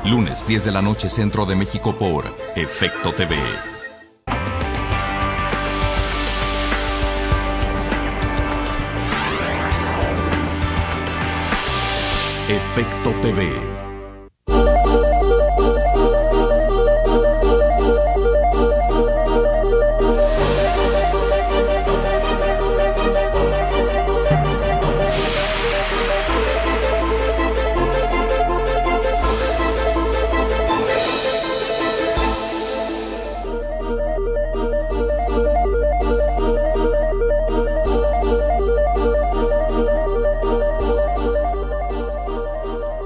Lunes 10 de la noche Centro de México por Efecto TV. Efecto TV.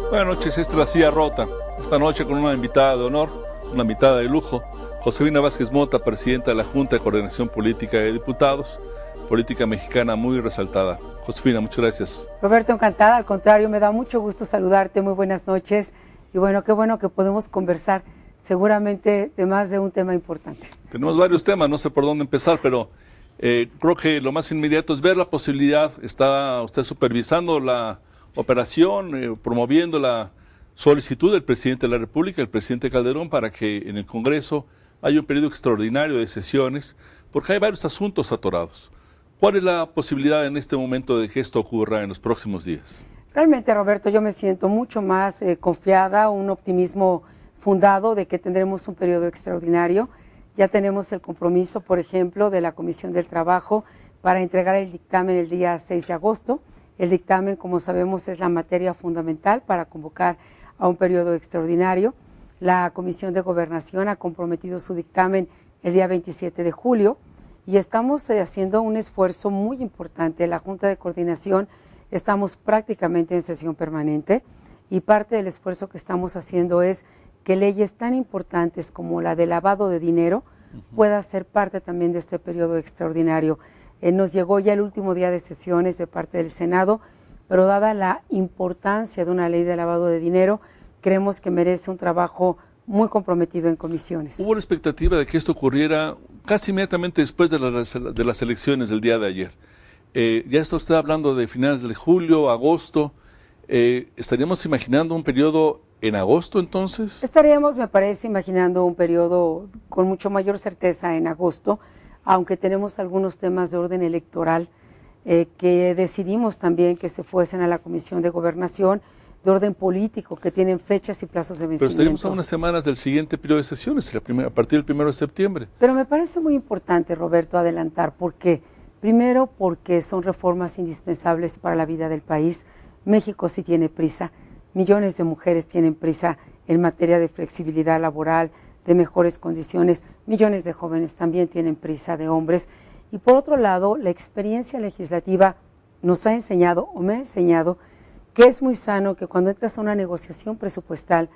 Buenas noches, esta es La Silla Rota. Esta noche con una invitada de honor, una invitada de lujo, Josefina Vázquez Mota, presidenta de la Junta de Coordinación Política de Diputados, política mexicana muy resaltada. Josefina, muchas gracias. Roberto, encantada, al contrario, me da mucho gusto saludarte, muy buenas noches, y bueno que podemos conversar seguramente de más de un tema importante. Tenemos varios temas, no sé por dónde empezar, pero creo que lo más inmediato es ver la posibilidad. Está usted supervisando la operación, promoviendo la solicitud del presidente de la República, el presidente Calderón, para que en el Congreso haya un periodo extraordinario de sesiones, porque hay varios asuntos atorados. ¿Cuál es la posibilidad en este momento de que esto ocurra en los próximos días? Realmente, Roberto, yo me siento mucho más confiada, un optimismo fundado de que tendremos un periodo extraordinario. Ya tenemos el compromiso, por ejemplo, de la Comisión del Trabajo para entregar el dictamen el día 6 de agosto. El dictamen, como sabemos, es la materia fundamental para convocar a un periodo extraordinario. La Comisión de Gobernación ha comprometido su dictamen el día 27 de julio y estamos haciendo un esfuerzo muy importante. La Junta de Coordinación estamos prácticamente en sesión permanente y parte del esfuerzo que estamos haciendo es que leyes tan importantes como la de lavado de dinero pueda ser parte también de este periodo extraordinario. Nos llegó ya el último día de sesiones de parte del Senado, pero dada la importancia de una ley de lavado de dinero, creemos que merece un trabajo muy comprometido en comisiones. Hubo la expectativa de que esto ocurriera casi inmediatamente después de las elecciones del día de ayer. Ya está usted hablando de finales de julio, agosto. ¿Estaríamos imaginando un periodo en agosto entonces? Estaríamos, me parece, imaginando un periodo con mucho mayor certeza en agosto, aunque tenemos algunos temas de orden electoral que decidimos también que se fuesen a la Comisión de Gobernación, de orden político, que tienen fechas y plazos de vencimiento. Pero estaríamos a unas semanas del siguiente periodo de sesiones, a partir del 1 de septiembre. Pero me parece muy importante, Roberto, adelantar. ¿Por qué? Primero, porque son reformas indispensables para la vida del país. México sí tiene prisa, millones de mujeres tienen prisa en materia de flexibilidad laboral, de mejores condiciones, millones de jóvenes también tienen prisa, de hombres. Y por otro lado, la experiencia legislativa nos ha enseñado, o me ha enseñado, que es muy sano que cuando entras a una negociación presupuestal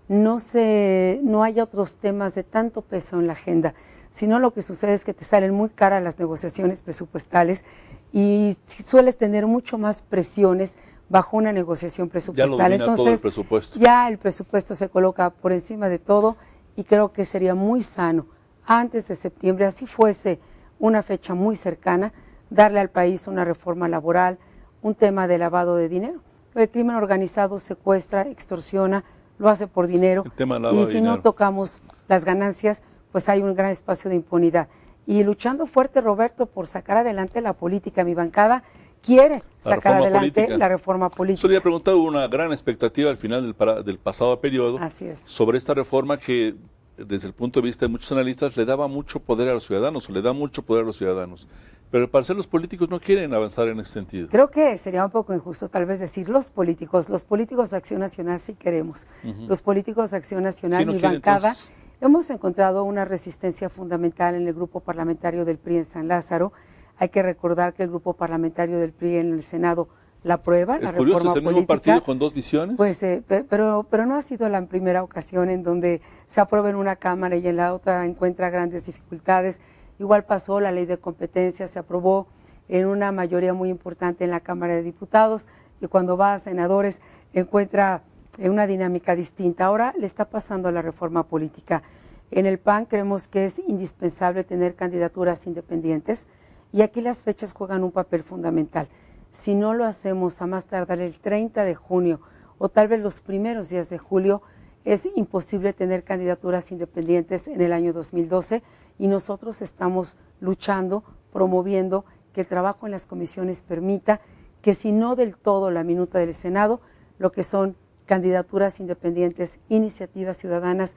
no haya otros temas de tanto peso en la agenda, sino lo que sucede es que te salen muy caras las negociaciones presupuestales y sueles tener mucho más presiones bajo una negociación presupuestal. Entonces, todo el presupuesto. Ya el presupuesto se coloca por encima de todo. Y creo que sería muy sano, antes de septiembre, así fuese una fecha muy cercana, darle al país una reforma laboral, un tema de lavado de dinero. El crimen organizado secuestra, extorsiona, lo hace por dinero, y si no tocamos las ganancias, pues hay un gran espacio de impunidad. Y luchando fuerte, Roberto, por sacar adelante la política. Mi bancada quiere sacar adelante la reforma política. Yo le había preguntado, hubo una gran expectativa al final del pasado periodo sobre esta reforma que, desde el punto de vista de muchos analistas, le daba mucho poder a los ciudadanos, o le da mucho poder a los ciudadanos. Pero al parecer los políticos no quieren avanzar en ese sentido. Creo que sería un poco injusto tal vez decir los políticos de Acción Nacional sí queremos. Los políticos de Acción Nacional, mi bancada, hemos encontrado una resistencia fundamental en el grupo parlamentario del PRI en San Lázaro. Hay que recordar que el grupo parlamentario del PRI en el Senado la aprueba, la reforma política. ¿Es curioso, un partido con dos visiones? Pues, pero no ha sido la primera ocasión en donde se aprueba en una Cámara y en la otra encuentra grandes dificultades. Igual pasó la ley de competencia, se aprobó en una mayoría muy importante en la Cámara de Diputados y cuando va a senadores encuentra una dinámica distinta. Ahora le está pasando a la reforma política. En el PAN creemos que es indispensable tener candidaturas independientes y aquí las fechas juegan un papel fundamental. Si no lo hacemos a más tardar el 30 de junio o tal vez los primeros días de julio, es imposible tener candidaturas independientes en el año 2012 y nosotros estamos luchando, promoviendo que el trabajo en las comisiones permita que, si no del todo la minuta del Senado, lo que son candidaturas independientes, iniciativas ciudadanas,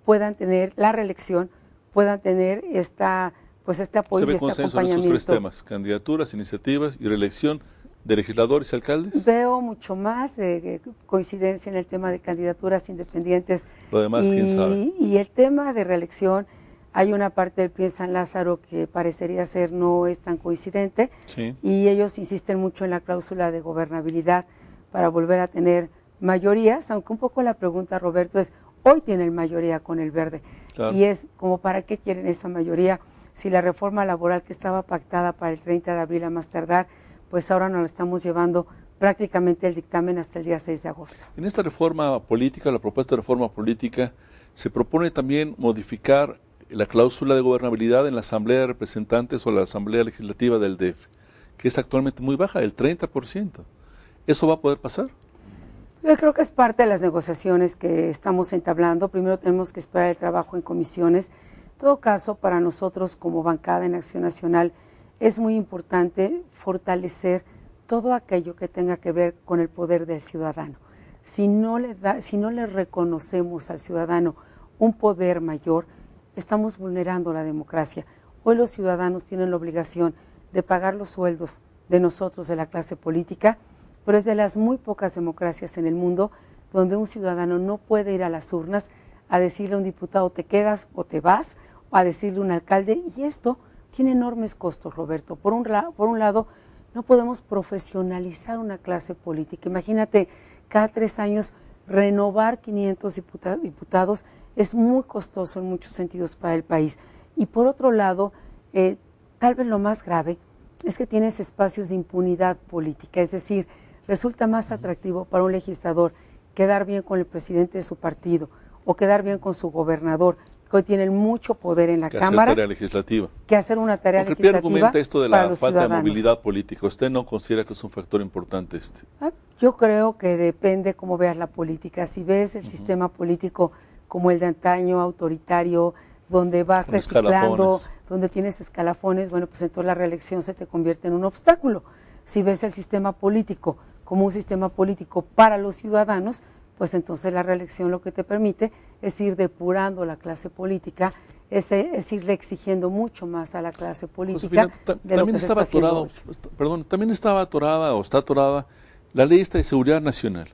puedan tener la reelección, puedan tener este apoyo y este acompañamiento. En estos tres temas: candidaturas, iniciativas y reelección de legisladores y alcaldes. Veo mucho más coincidencia en el tema de candidaturas independientes. Lo demás, quién sabe. Y el tema de reelección, hay una parte del PRI en San Lázaro que parecería ser no es tan coincidente, sí, y ellos insisten mucho en la cláusula de gobernabilidad para volver a tener mayorías, aunque un poco la pregunta, Roberto, es: hoy tienen mayoría con el Verde, claro, y es como, ¿para qué quieren esa mayoría si la reforma laboral que estaba pactada para el 30 de abril a más tardar, pues ahora nos la estamos llevando prácticamente el dictamen hasta el día 6 de agosto? En esta reforma política, la propuesta de reforma política, se propone también modificar la cláusula de gobernabilidad en la Asamblea de Representantes o la Asamblea Legislativa del DF, que es actualmente muy baja, el 30%. ¿Eso va a poder pasar? Yo creo que es parte de las negociaciones que estamos entablando. Primero tenemos que esperar el trabajo en comisiones. En todo caso, para nosotros como bancada en Acción Nacional, es muy importante fortalecer todo aquello que tenga que ver con el poder del ciudadano. Si no le reconocemos al ciudadano un poder mayor, estamos vulnerando la democracia. Hoy los ciudadanos tienen la obligación de pagar los sueldos de nosotros, de la clase política, pero es de las muy pocas democracias en el mundo donde un ciudadano no puede ir a las urnas a decirle a un diputado: te quedas o te vas, o a decirle a un alcalde, y esto tiene enormes costos, Roberto. Por un lado, no podemos profesionalizar una clase política. Imagínate, cada 3 años renovar 500 diputados es muy costoso en muchos sentidos para el país. Y por otro lado, tal vez lo más grave es que tienes espacios de impunidad política, es decir, resulta más atractivo para un legislador quedar bien con el presidente de su partido o quedar bien con su gobernador, que hoy tienen mucho poder en la Cámara, hacer tarea legislativa, que hacer una tarea porque legislativa. ¿Por qué argumenta esto de la falta ciudadanos de movilidad política? ¿Usted no considera que es un factor importante este? Yo creo que depende cómo veas la política. Si ves el sistema político como el de antaño, autoritario, donde vas reciclando, donde tienes escalafones, bueno, pues entonces la reelección se te convierte en un obstáculo. Si ves el sistema político como un sistema político para los ciudadanos, pues entonces la reelección lo que te permite es ir depurando la clase política, es irle exigiendo mucho más a la clase política de lo que se está haciendo hoy. También estaba atorada o está atorada la ley de seguridad nacional,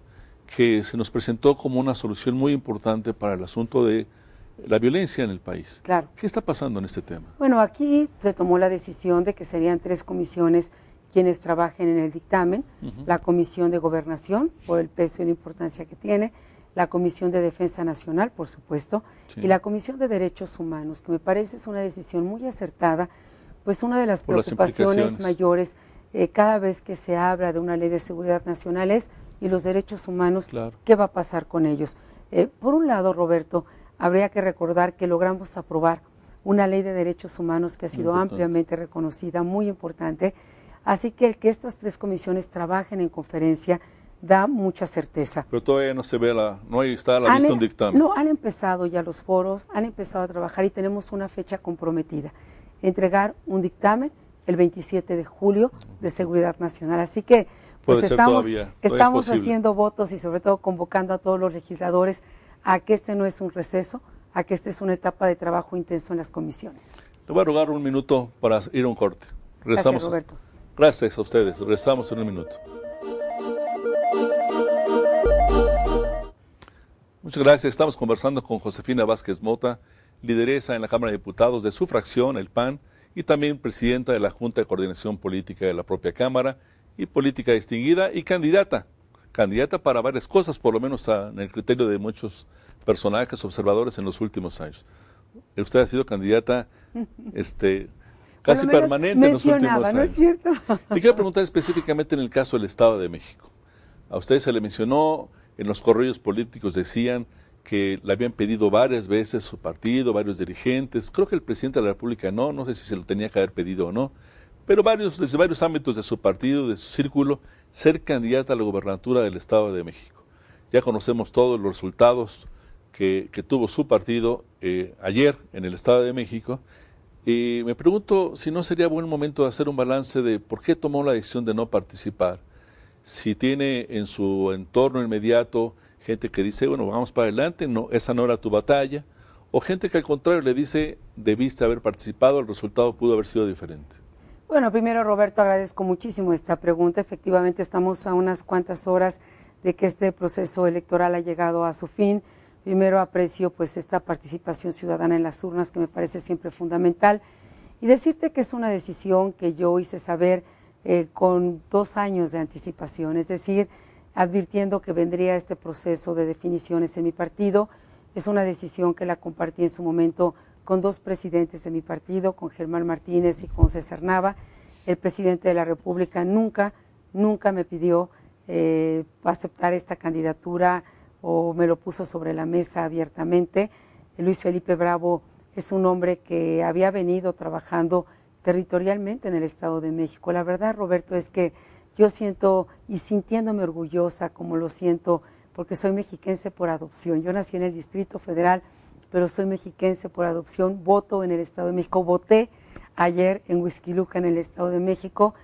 que se nos presentó como una solución muy importante para el asunto de la violencia en el país. Claro. ¿Qué está pasando en este tema? Bueno, aquí se tomó la decisión de que serían 3 comisiones quienes trabajen en el dictamen: la Comisión de Gobernación, por el peso y la importancia que tiene, la Comisión de Defensa Nacional, por supuesto, y la Comisión de Derechos Humanos, que me parece es una decisión muy acertada, pues una de las preocupaciones mayores cada vez que se habla de una ley de seguridad nacional es: ¿y los derechos humanos? Claro. ¿Qué va a pasar con ellos? Por un lado, Roberto, habría que recordar que logramos aprobar una ley de derechos humanos que ha sido ampliamente reconocida, muy importante. Así que el que estas 3 comisiones trabajen en conferencia da mucha certeza. Pero todavía no se ve no está a la vista un dictamen. No, han empezado ya los foros, han empezado a trabajar y tenemos una fecha comprometida: entregar un dictamen el 27 de julio de Seguridad Nacional. Así que pues estamos haciendo votos y sobre todo convocando a todos los legisladores a que este no es un receso, a que esta es una etapa de trabajo intenso en las comisiones. Le voy a rogar un minuto para ir a un corte. Gracias, Roberto. Gracias a ustedes. Regresamos en un minuto. Muchas gracias. Estamos conversando con Josefina Vázquez Mota, lideresa en la Cámara de Diputados de su fracción, el PAN, y también presidenta de la Junta de Coordinación Política de la propia Cámara, y política distinguida y candidata para varias cosas, por lo menos en el criterio de muchos personajes observadores en los últimos años. Usted ha sido candidata casi permanente en los últimos años. ¿No es cierto? Le quiero preguntar específicamente en el caso del Estado de México. A usted se le mencionó, en los correos políticos decían que le habían pedido varias veces su partido, varios dirigentes. Creo que el presidente de la República no sé si se lo tenía que haber pedido o no, pero desde varios ámbitos de su partido, de su círculo, ser candidata a la gobernatura del Estado de México. Ya conocemos todos los resultados que tuvo su partido ayer en el Estado de México. Y me pregunto si no sería buen momento de hacer un balance de por qué tomó la decisión de no participar. Si tiene en su entorno inmediato gente que dice, bueno, vamos para adelante, no, esa no era tu batalla, o gente que al contrario le dice, debiste haber participado, el resultado pudo haber sido diferente. Bueno, primero, Roberto, agradezco muchísimo esta pregunta. Efectivamente, estamos a unas cuantas horas de que este proceso electoral ha llegado a su fin. Primero, aprecio pues esta participación ciudadana en las urnas, que me parece siempre fundamental, y decirte que es una decisión que yo hice saber con 2 años de anticipación, es decir, advirtiendo que vendría este proceso de definiciones en mi partido. Es una decisión que la compartí en su momento con 2 presidentes de mi partido, con Germán Martínez y con César Nava. El presidente de la República nunca me pidió aceptar esta candidatura o me lo puso sobre la mesa abiertamente. Luis Felipe Bravo es un hombre que había venido trabajando territorialmente en el Estado de México. La verdad, Roberto, es que yo siento y sintiéndome orgullosa como lo siento, porque soy mexiquense por adopción. Yo nací en el Distrito Federal, pero soy mexiquense por adopción, voto en el Estado de México, voté ayer en Huixquiluca, en el Estado de México.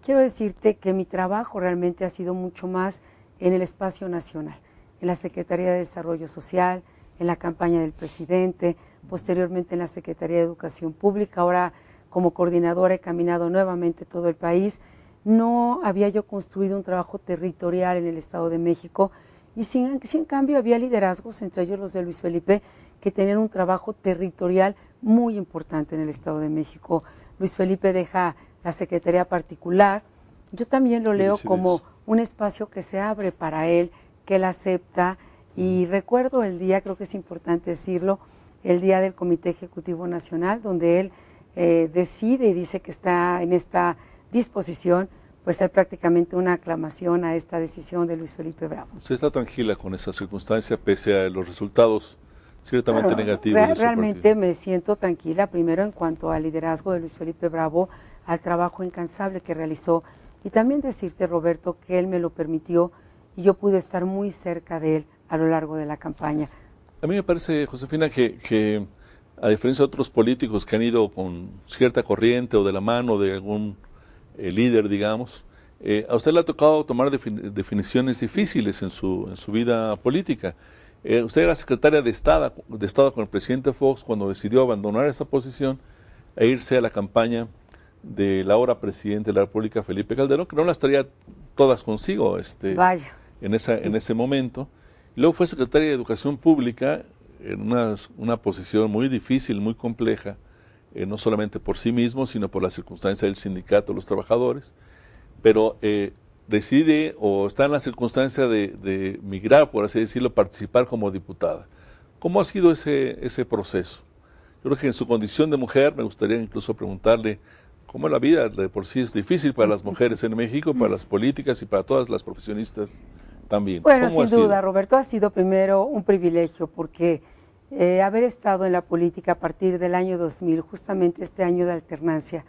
Quiero decirte que mi trabajo realmente ha sido mucho más en el espacio nacional, en la Secretaría de Desarrollo Social, en la campaña del presidente, posteriormente en la Secretaría de Educación Pública. Ahora como coordinadora he caminado nuevamente todo el país. No había yo construido un trabajo territorial en el Estado de México y sí en cambio había liderazgos, entre ellos los de Luis Felipe, que tenían un trabajo territorial muy importante en el Estado de México. Luis Felipe deja la Secretaría Particular. Yo también lo leo como un espacio que se abre para él, que él acepta, y recuerdo el día, creo que es importante decirlo, el día del Comité Ejecutivo Nacional, donde él decide y dice que está en esta disposición, pues hay prácticamente una aclamación a esta decisión de Luis Felipe Bravo. ¿Usted está tranquila con esa circunstancia pese a los resultados ciertamente negativos? Realmente me siento tranquila, primero en cuanto al liderazgo de Luis Felipe Bravo, al trabajo incansable que realizó, y también decirte, Roberto, que él me lo permitió y yo pude estar muy cerca de él a lo largo de la campaña. A mí me parece, Josefina, que a diferencia de otros políticos que han ido con cierta corriente o de la mano de algún líder, digamos, a usted le ha tocado tomar definiciones difíciles en su vida política. Usted era secretaria de Estado con el presidente Fox cuando decidió abandonar esa posición e irse a la campaña del ahora presidente de la República, Felipe Calderón, que no las traía todas consigo Vaya. en ese momento. Y luego fue secretaria de Educación Pública en una posición muy difícil, muy compleja, no solamente por sí mismo, sino por la circunstancia del sindicato de los trabajadores, pero decide o está en la circunstancia de migrar, por así decirlo, participar como diputada. ¿Cómo ha sido ese proceso? Yo creo que en su condición de mujer, me gustaría incluso preguntarle cómo la vida de por sí es difícil para las mujeres en México, para las políticas y para todas las profesionistas también. Bueno, sin duda, Roberto, ha sido primero un privilegio porque haber estado en la política a partir del año 2000, justamente este año de alternancia,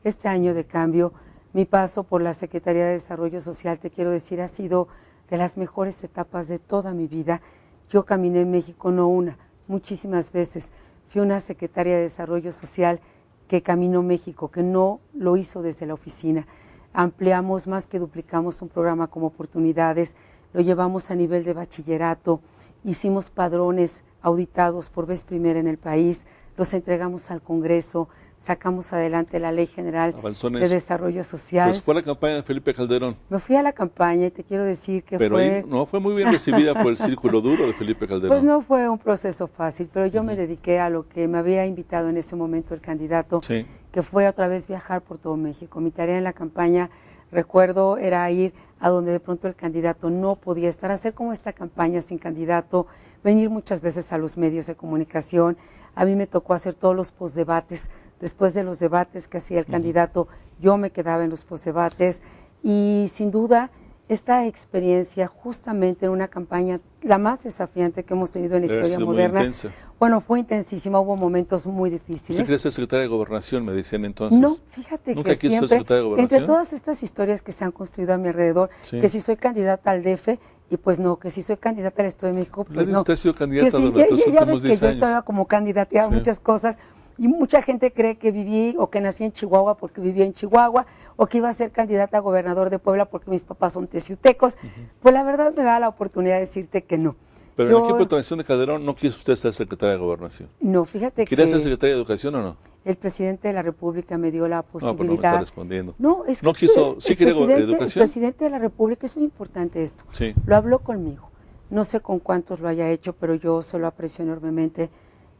este año de cambio, mi paso por la Secretaría de Desarrollo Social, te quiero decir, ha sido de las mejores etapas de toda mi vida. Yo caminé en México no una, muchísimas veces. Fui una secretaria de Desarrollo Social que caminó México, que no lo hizo desde la oficina. Ampliamos, más que duplicamos un programa como Oportunidades, lo llevamos a nivel de bachillerato, hicimos padrones auditados por vez primera en el país, los entregamos al Congreso, sacamos adelante la Ley General de Desarrollo Social. Pues fue la campaña de Felipe Calderón. Me fui a la campaña y te quiero decir que pero ahí no fue muy bien recibida por el círculo duro de Felipe Calderón. Pues no fue un proceso fácil, pero yo me dediqué a lo que me había invitado en ese momento el candidato, que fue otra vez viajar por todo México. Mi tarea en la campaña, recuerdo, era ir a donde de pronto el candidato no podía estar, hacer como esta campaña sin candidato, venir muchas veces a los medios de comunicación. A mí me tocó hacer todos los postdebates. Después de los debates que hacía el candidato, yo me quedaba en los postdebates y sin duda esta experiencia justamente en una campaña la más desafiante que hemos tenido en la historia moderna. Bueno, fue intensísima, hubo momentos muy difíciles. ¿Usted quería ser secretaria de Gobernación, me decían entonces? No, fíjate ¿Nunca que quiso ser siempre, secretaria de Gobernación? entre todas estas historias que se han construido a mi alrededor, que si soy candidata al DF, y pues no, que si soy candidata al Estado de México, pues no. Usted ha sido candidata que sí, durante los ya ves últimos que 10 yo años. estaba como candidata a muchas cosas, y mucha gente cree que viví o que nací en Chihuahua porque vivía en Chihuahua, o que iba a ser candidata a gobernador de Puebla porque mis papás son teciutecos. Pues la verdad me da la oportunidad de decirte que no. Pero en el equipo de transición de Calderón no quiso usted ser secretaria de Gobernación. No, fíjate que... ¿Quería ser secretaria de Educación o no? El presidente de la República me dio la posibilidad... No, pero no me está respondiendo. No, es ¿No que quiso, sí quería Educación? El presidente de la República, es muy importante esto, sí. Lo habló conmigo. No sé con cuántos lo haya hecho, pero yo se lo aprecio enormemente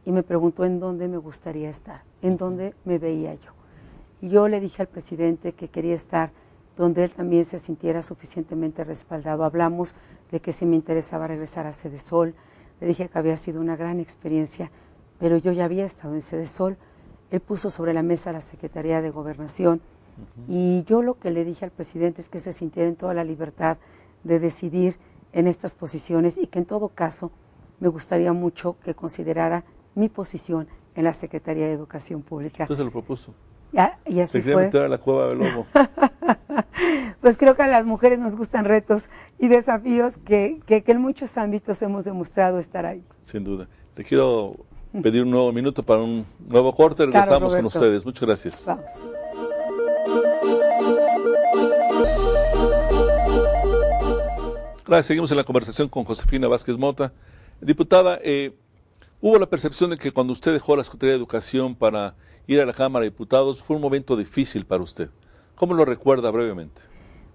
y me preguntó en dónde me gustaría estar, en dónde me veía yo. Y yo le dije al presidente que quería estar donde él también se sintiera suficientemente respaldado. Hablamos de que si me interesaba regresar a Sedesol, le dije que había sido una gran experiencia, pero yo ya había estado en Sedesol. Él puso sobre la mesa la Secretaría de Gobernación y yo lo que le dije al presidente es que se sintiera en toda la libertad de decidir en estas posiciones y que en todo caso me gustaría mucho que considerara mi posición en la Secretaría de Educación Pública. ¿Usted se lo propuso? Y así ¿Se quería fue. meter a la cueva del lobo? Pues creo que a las mujeres nos gustan retos y desafíos que en muchos ámbitos hemos demostrado estar ahí. Sin duda. Le quiero pedir un nuevo minuto para un nuevo corte. Regresamos claro, con ustedes. Muchas gracias. Vamos. Gracias. Seguimos en la conversación con Josefina Vázquez Mota. Diputada, hubo la percepción de que cuando usted dejó la Secretaría de Educación para ir a la Cámara de Diputados fue un momento difícil para usted. ¿Cómo lo recuerda brevemente?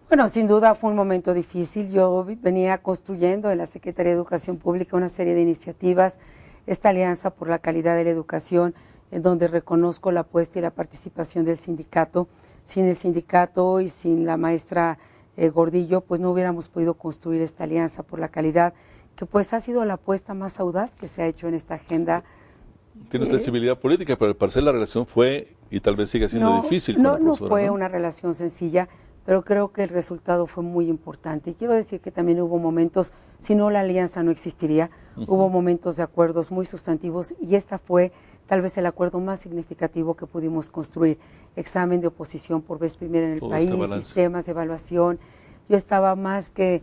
Bueno, sin duda fue un momento difícil. Yo venía construyendo en la Secretaría de Educación Pública una serie de iniciativas, esta Alianza por la Calidad de la Educación, en donde reconozco la apuesta y la participación del sindicato. Sin el sindicato y sin la maestra Gordillo, pues no hubiéramos podido construir esta Alianza por la Calidad, que pues ha sido la apuesta más audaz que se ha hecho en esta agenda. Tiene usted civilidad política, pero al parecer la relación fue y tal vez siga siendo difícil. No fue una relación sencilla, pero creo que el resultado fue muy importante. Y quiero decir que también hubo momentos, si no la alianza no existiría, hubo momentos de acuerdos muy sustantivos y esta fue tal vez el acuerdo más significativo que pudimos construir. Examen de oposición por vez primera en el país, sistemas de evaluación. Yo estaba más que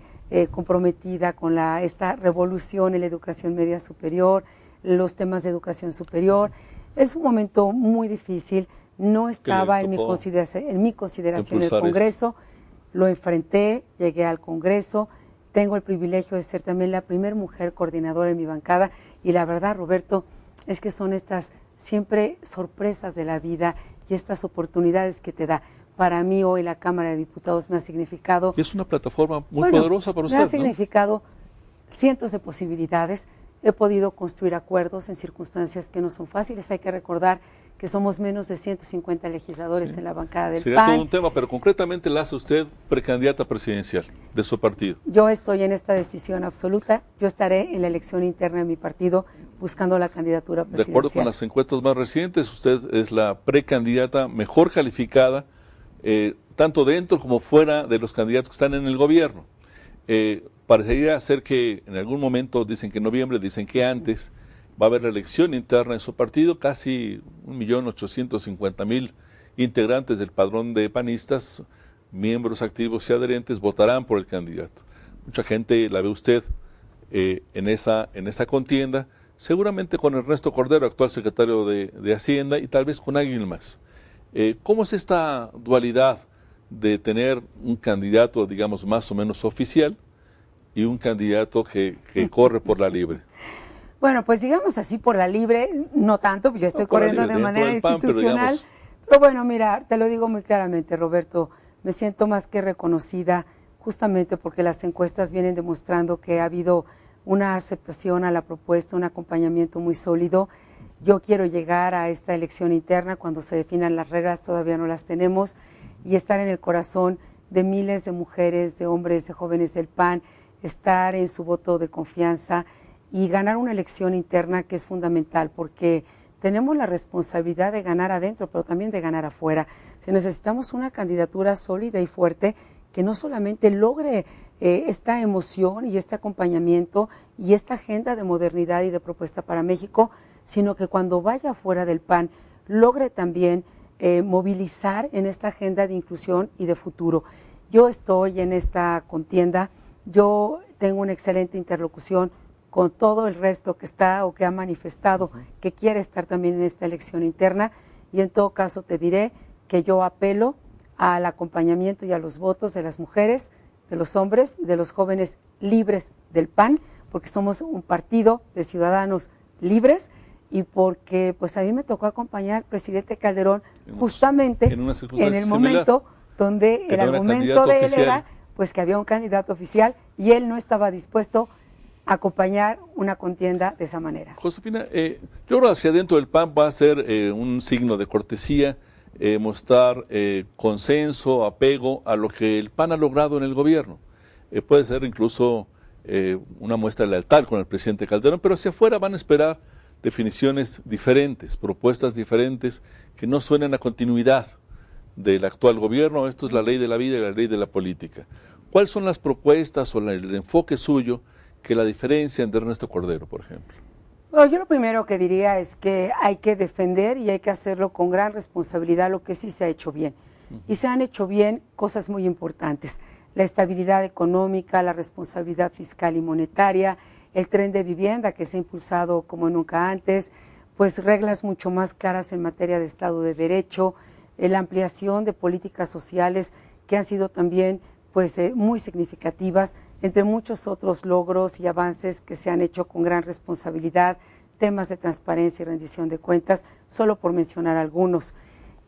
comprometida con esta revolución en la educación media superior, los temas de educación superior. Es un momento muy difícil, no estaba en mi consideración el Congreso, lo enfrenté, llegué al Congreso, tengo el privilegio de ser también la primera mujer coordinadora en mi bancada y la verdad, Roberto, es que son estas siempre sorpresas de la vida y estas oportunidades que te da. Para mí hoy la Cámara de Diputados me ha significado... Y es una plataforma muy poderosa para usted, me ha significado cientos de posibilidades. He podido construir acuerdos en circunstancias que no son fáciles. Hay que recordar que somos menos de 150 legisladores en la bancada del PAN. Sería todo un tema, pero concretamente la hace usted precandidata presidencial de su partido. Yo estoy en esta decisión absoluta. Yo estaré en la elección interna de mi partido buscando la candidatura presidencial. De acuerdo con las encuestas más recientes, usted es la precandidata mejor calificada, tanto dentro como fuera de los candidatos que están en el gobierno. Parecería ser que en algún momento, dicen que en noviembre, dicen que antes, va a haber la elección interna en su partido, casi 1.850.000 integrantes del padrón de panistas, miembros activos y adherentes, votarán por el candidato. Mucha gente la ve usted en esa contienda, seguramente con Ernesto Cordero, actual secretario de Hacienda, y tal vez con alguien más. ¿Cómo es esta dualidad de tener un candidato, digamos, más o menos oficial y un candidato que corre por la libre? Bueno, pues digamos así, por la libre, no tanto, yo estoy corriendo de manera institucional, pero bueno, mira, te lo digo muy claramente, Roberto, me siento más que reconocida justamente porque las encuestas vienen demostrando que ha habido una aceptación a la propuesta, un acompañamiento muy sólido. Yo quiero llegar a esta elección interna cuando se definan las reglas, todavía no las tenemos, y estar en el corazón de miles de mujeres, de hombres, de jóvenes del PAN, estar en su voto de confianza y ganar una elección interna que es fundamental porque tenemos la responsabilidad de ganar adentro, pero también de ganar afuera. Si necesitamos una candidatura sólida y fuerte que no solamente logre esta emoción y este acompañamiento y esta agenda de modernidad y de propuesta para México, sino que cuando vaya fuera del PAN logre también movilizar en esta agenda de inclusión y de futuro. Yo estoy en esta contienda, yo tengo una excelente interlocución con todo el resto que está o que ha manifestado que quiere estar también en esta elección interna, y en todo caso te diré que yo apelo al acompañamiento y a los votos de las mujeres, de los hombres y de los jóvenes libres del PAN, porque somos un partido de ciudadanos libres y porque pues a mí me tocó acompañar al presidente Calderón justamente en el momento donde el argumento de él era pues que había un candidato oficial y él no estaba dispuesto a acompañar una contienda de esa manera. Josefina, yo creo que hacia adentro del PAN va a ser un signo de cortesía, mostrar consenso, apego a lo que el PAN ha logrado en el gobierno. Puede ser incluso una muestra de lealtad con el presidente Calderón, pero hacia afuera van a esperar definiciones diferentes, propuestas diferentes que no suenen a continuidad del actual gobierno. Esto es la ley de la vida y la ley de la política. ¿Cuáles son las propuestas o el enfoque suyo que la diferencia de Ernesto Cordero, por ejemplo? Bueno, yo lo primero que diría es que hay que defender y hay que hacerlo con gran responsabilidad lo que sí se ha hecho bien. Y se han hecho bien cosas muy importantes: la estabilidad económica, la responsabilidad fiscal y monetaria, el tren de vivienda que se ha impulsado como nunca antes, pues reglas mucho más claras en materia de Estado de Derecho, la ampliación de políticas sociales que han sido también pues muy significativas, entre muchos otros logros y avances que se han hecho con gran responsabilidad, temas de transparencia y rendición de cuentas, solo por mencionar algunos.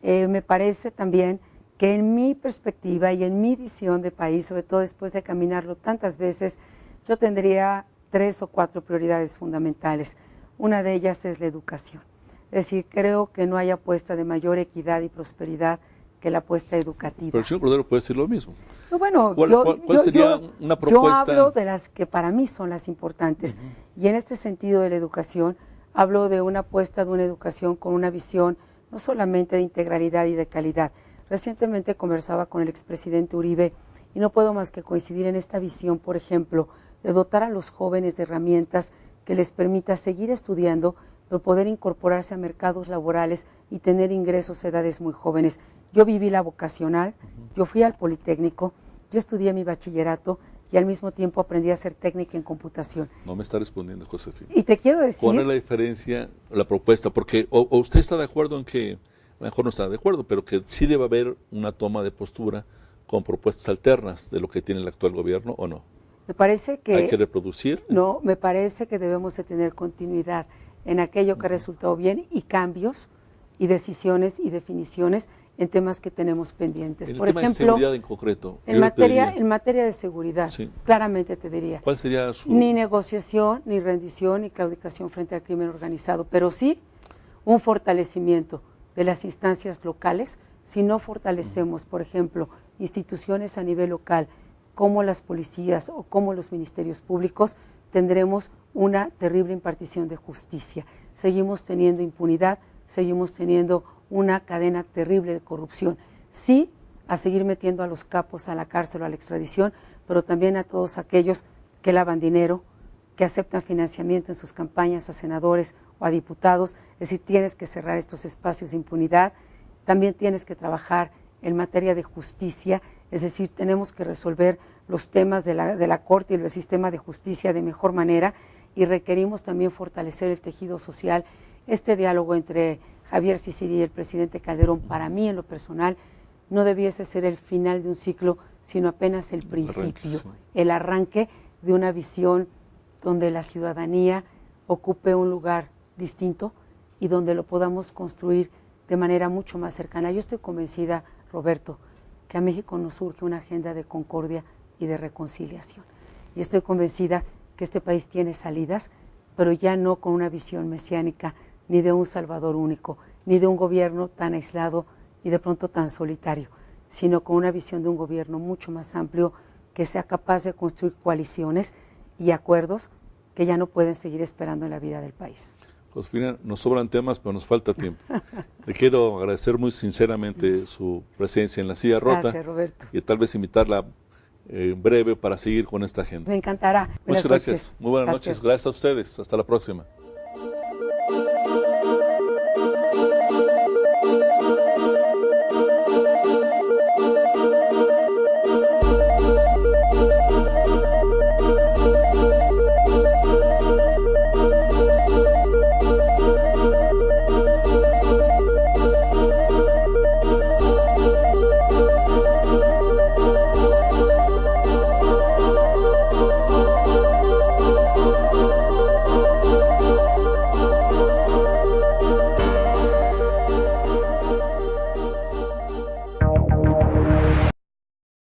Me parece también que en mi perspectiva y en mi visión de país, sobre todo después de caminarlo tantas veces, yo tendría 3 o 4 prioridades fundamentales. Una de ellas es la educación. Es decir, creo que no hay apuesta de mayor equidad y prosperidad que la apuesta educativa. Pero el señor Cordero puede decir lo mismo. No, bueno, ¿Cuál sería una propuesta? Yo hablo de las que para mí son las importantes. Y en este sentido de la educación, hablo de una apuesta de una educación con una visión no solamente de integralidad y de calidad. Recientemente conversaba con el expresidente Uribe y no puedo más que coincidir en esta visión, por ejemplo, de dotar a los jóvenes de herramientas que les permita seguir estudiando, pero poder incorporarse a mercados laborales y tener ingresos a edades muy jóvenes. Yo viví la vocacional, yo fui al Politécnico, yo estudié mi bachillerato y al mismo tiempo aprendí a hacer técnica en computación. No me está respondiendo, Josefina. Y te quiero decir... ¿Cuál es la diferencia, la propuesta? Porque o usted está de acuerdo en que, a lo mejor no está de acuerdo, pero que sí debe haber una toma de postura con propuestas alternas de lo que tiene el actual gobierno, ¿o no? Me parece que... ¿Hay que reproducir? No, me parece que debemos de tener continuidad en aquello que ha resultado bien y cambios y decisiones y definiciones en temas que tenemos pendientes. En Por el tema ejemplo, de seguridad en concreto. en materia de seguridad, sí, claramente te diría. ¿Cuál sería su...? Ni negociación, ni rendición, ni claudicación frente al crimen organizado, pero sí un fortalecimiento de las instancias locales. Si no fortalecemos, por ejemplo, instituciones a nivel local, como las policías o como los ministerios públicos, tendremos una terrible impartición de justicia. Seguimos teniendo impunidad, seguimos teniendo una cadena terrible de corrupción. Sí, a seguir metiendo a los capos a la cárcel o a la extradición, pero también a todos aquellos que lavan dinero, que aceptan financiamiento en sus campañas a senadores o a diputados. Es decir, tienes que cerrar estos espacios de impunidad. También tienes que trabajar en materia de justicia, es decir, tenemos que resolver los temas de la Corte y del sistema de justicia de mejor manera, y requerimos también fortalecer el tejido social. Este diálogo entre Javier Sicilia y el presidente Calderón, para mí en lo personal, no debiese ser el final de un ciclo, sino apenas el principio, el arranque de una visión donde la ciudadanía ocupe un lugar distinto y donde lo podamos construir de manera mucho más cercana. Yo estoy convencida, Roberto, que a México nos surge una agenda de concordia y de reconciliación. Y estoy convencida que este país tiene salidas, pero ya no con una visión mesiánica, ni de un salvador único, ni de un gobierno tan aislado y de pronto tan solitario, sino con una visión de un gobierno mucho más amplio que sea capaz de construir coaliciones y acuerdos que ya no pueden seguir esperando en la vida del país. Josefina, nos sobran temas, pero nos falta tiempo. Le quiero agradecer muy sinceramente su presencia en La Silla Rota. Gracias, Roberto. Y tal vez invitarla en breve para seguir con esta agenda. Me encantará. Muchas gracias. Muy buenas noches. Gracias a ustedes. Hasta la próxima.